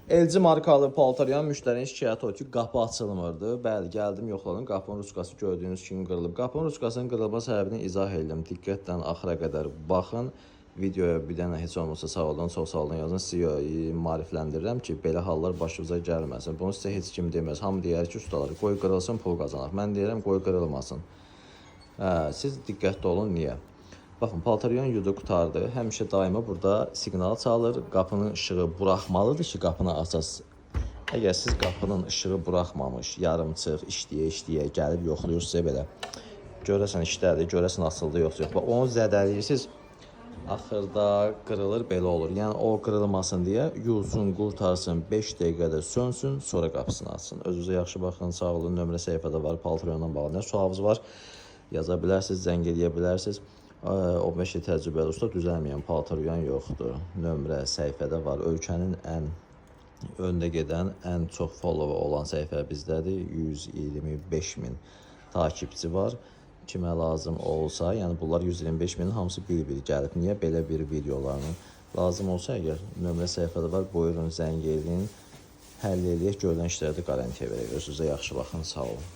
LG markalı paltaryan müştərinin şikayəti o ki, qapı açılmırdı. Bəli, gəldim, yoxladım. Qapının ruskası gördüyünüz kimi qırılıb. Qapının ruskasının qırılma səbəbini izah edirəm. Diqqətlə axıra qədər baxın. Videoya bir dənə heç olmasa sağ olun, çox sağ olun yazın. Sizi maarifləndirirəm ki, belə hallar başınıza gəlməsin. Bunu sizə heç kim deməz. Hamı deyər ki, ustalar, qoy qırılsın, pul qazanaq. Mən deyirəm, qoy qırılmasın. Siz diqqətli olun, niyə? Baxın, paltaryan yudu qutardı. Həmişə daima burada siqnal çalır. Qapının işığı buraxmalıdır ki, qapını açasınız. Əgər siz qapının işığı buraxmamış, yarımçıq, işləyə gəlib yoxlayırsınız belə. Görəsən işlədir, görəsən açıldı yoxsa yox. Onu zədələyirsiniz, axırda qırılır, belə olur. Yəni o qırılmasın deyə yuzun, qurtarsın, 5 dəqiqədə sönsün, sonra qapısını açsın. Özünüzə yaxşı baxın, sağ olun. Nömrə səhifədə var, paltaryanla bağlı nə sualınız var, yaza bilərsiniz, zəng edə bilərsiniz. 15 il təcrübəli usta düzəlməyən paltaryan yoxdur. Nömrə səhifədə var. Ölkənin ən öndə gedən, ən çox follower olan səhifə bizdədir. 125 min takipçi var. Kimə lazım olsa, yəni bunlar 125 minin hamısı bir-bir gəlib. Niyə belə bir videolarının lazım olsa, əgər nömrə səhifədə var, buyurun zəng edin. Həll eləyək, görülən işlərdə qarantiya verək. Özünüzə yaxşı baxın, sağ olun.